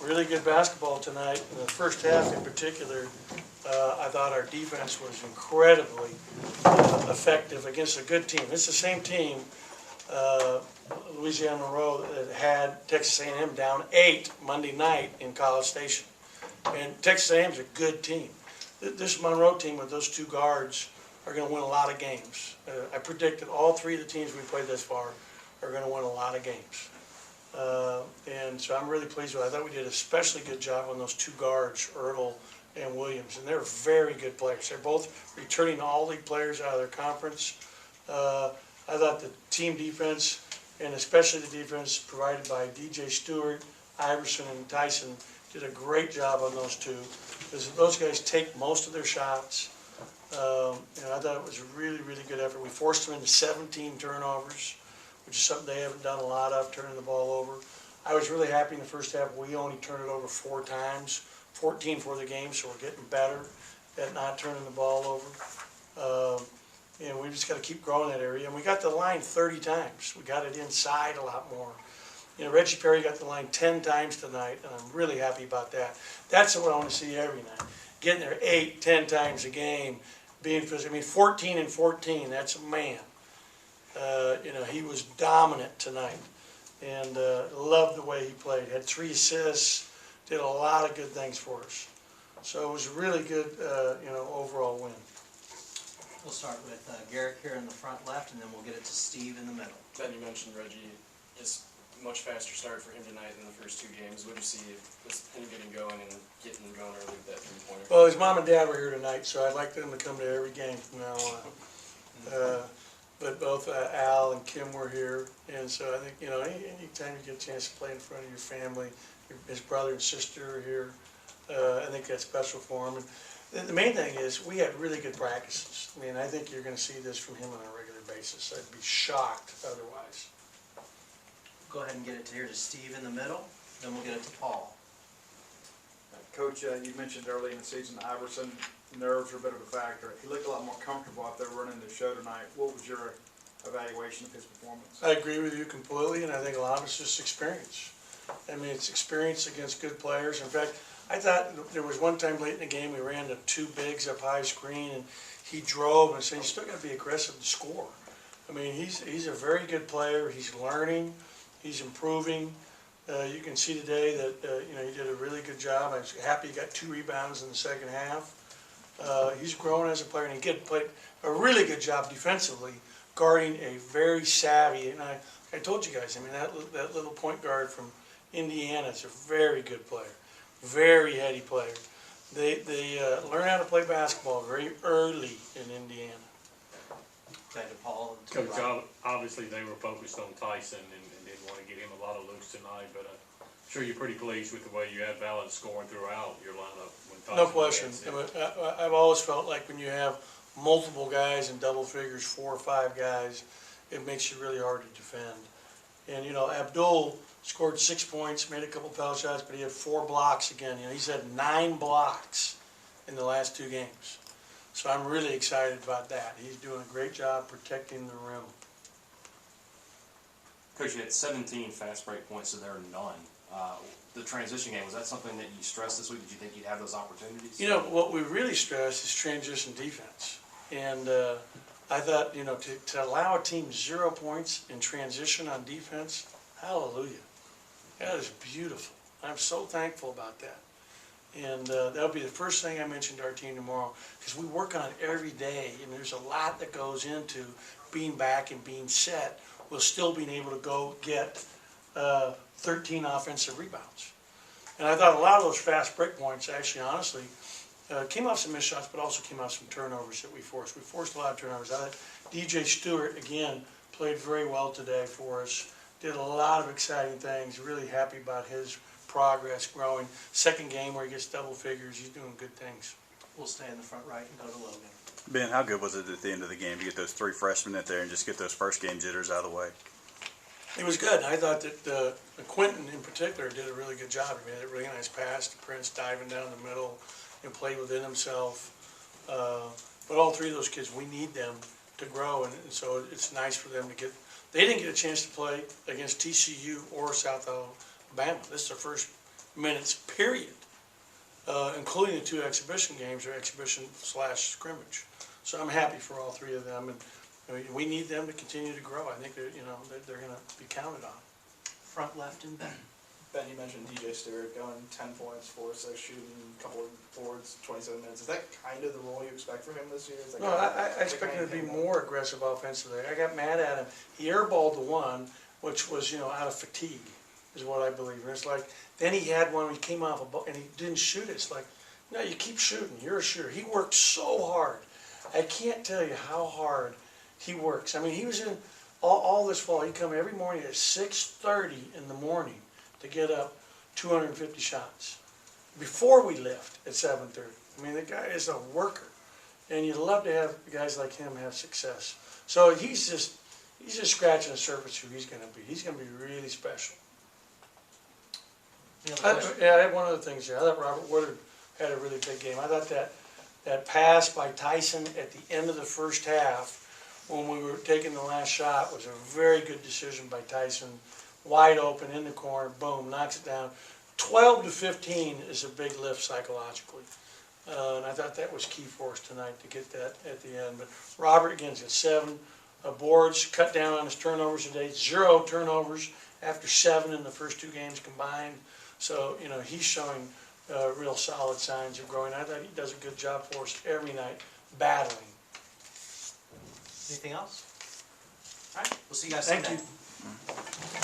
really good basketball tonight. In the first half in particular, I thought our defense was incredibly effective against a good team. It's the same team, Louisiana-Monroe, that had Texas A&M down 8 Monday night in College Station. And Texas A&M is a good team. This Monroe team with those two guards are going to win a lot of games. I predict that all three of the teams we played this far are going to win a lot of games. And so I'm really pleased with it. I thought we did an especially good job on those two guards, Ertl and Williams, and they're very good players. They're both returning all-league players out of their conference. I thought the team defense, and especially the defense provided by DJ Stewart, Iverson, and Tyson, did a great job on those two, because those guys take most of their shots. And I thought it was a really good effort. We forced them into 17 turnovers, which is something they haven't done a lot of, turning the ball over. I was really happy in the first half. We only turned it over 4 times, 14 for the game, so we're getting better at not turning the ball over. And we just got to keep growing that area. And we got the line 30 times. We got it inside a lot more. You know, Reggie Perry got the line 10 times tonight, and I'm really happy about that. That's what I want to see every night. Getting there 8, 10 times a game, being physical. I mean, 14 and 14, that's a man. You know, he was dominant tonight, and loved the way he played. Had 3 assists, did a lot of good things for us. So it was a really good, you know, overall win. We'll start with Garrick here in the front left, and then we'll get it to Steve in the middle. Ben, you mentioned Reggie, just much faster start for him tonight than the first 2 games. What do you see just him getting going and getting going early with that 3-pointer? Well, his mom and dad were here tonight, so I'd like them to come to every game from now on. But both Al and Kim were here, and so I think, you know, anytime you get a chance to play in front of your family, his brother and sister are here, I think that's special for him. And the main thing is we had really good practices. I mean, I think you're going to see this from him on a regular basis. I'd be shocked otherwise. Go ahead and get it here to Steve in the middle, then we'll get it to Paul. Coach, you mentioned early in the season Iverson, nerves are a bit of a factor. He looked a lot more comfortable out there running the show tonight. What was your evaluation of his performance? I agree with you completely, and I think a lot of it's just experience. I mean, it's experience against good players. In fact, I thought there was one time late in the game we ran the 2 bigs up high screen, and he drove and said, "You still got to be aggressive to score." I mean, he's a very good player. He's learning. He's improving. You can see today that you know, he did a really good job. I was happy he got 2 rebounds in the second half. He's grown as a player, and he played a really good job defensively, guarding a very savvy. And I told you guys, I mean, that little point guard from Indiana is a very good player, very heady player. They learn how to play basketball very early in Indiana. Okay, to Paul. And to Coach, Rob. obviously they were focused on Tyson and didn't want to get him a lot of looks tonight, but I'm sure you're pretty pleased with the way you had balance scoring throughout your lineup. When Tyson No question. was in. I've always felt like when you have multiple guys in double figures, 4 or 5 guys, it makes you really hard to defend. And, you know, Abdul scored 6 points, made a couple foul shots, but he had 4 blocks again. You know, he's had 9 blocks in the last 2 games. So I'm really excited about that. He's doing a great job protecting the rim. Coach, you had 17 fast break points, so there are none. The transition game, was that something that you stressed this week? Did you think you'd have those opportunities? You know, what we really stressed is transition defense. And I thought, you know, to allow a team 0 points in transition on defense, hallelujah. That is beautiful. I'm so thankful about that. And that'll be the first thing I mention to our team tomorrow, because we work on it every day, and there's a lot that goes into being back and being set while still being able to go get 13 offensive rebounds. And I thought a lot of those fast break points actually, honestly, came off some missed shots, but also came off some turnovers that we forced. We forced a lot of turnovers. I thought DJ Stewart, again, played very well today for us. Did a lot of exciting things. Really happy about his progress, growing. Second game where he gets double figures. He's doing good things. We'll stay in the front right and go to Logan. Ben, how good was it at the end of the game to get those 3 freshmen in there and just get those first game jitters out of the way? It was good. I thought that Quentin in particular did a really good job. He made a really nice pass to Prince, diving down the middle and played within himself. But all 3 of those kids, we need them to grow, and so it's nice for them to get. They didn't get a chance to play against TCU or South Alabama. This is their first minutes, period, including the 2 exhibition games or exhibition/scrimmage. So I'm happy for all 3 of them, and I mean, we need them to continue to grow. I think they're, you know, they're going to be counted on. Front left and Ben. Ben, you mentioned DJ Stewart going 10 points, 4 6 shooting, a couple of boards, 27 minutes. Is that kind of the role you expect from him this year? Is that No, kind of I expect him to be more aggressive offensively. I got mad at him. He airballed the one, which was, you know, out of fatigue, is what I believe. And it's like, then he had one where he came off a ball and he didn't shoot it. It's like, no, you keep shooting. You're a shooter. He worked so hard. I can't tell you how hard he works. I mean, he was in all this fall. He'd come every morning at 6:30 in the morning to get up 250 shots before we left at 7:30. I mean, the guy is a worker, and you'd love to have guys like him have success. So he's just scratching the surface who he's going to be. He's going to be really special. Any other questions? Yeah, I have one other thing here. I thought Robert Woodard had a really big game. I thought that pass by Tyson at the end of the first half, when we were taking the last shot, was a very good decision by Tyson. Wide open in the corner, boom, knocks it down. 12-15 is a big lift psychologically. And I thought that was key for us tonight to get that at the end. But Robert, again, has got 7 boards, cut down on his turnovers today. 0 turnovers after 7 in the first 2 games combined. So, you know, he's showing real solid signs of growing. I thought he does a good job for us every night, battling. Anything else? All right, we'll see you guys Sunday. Thank you.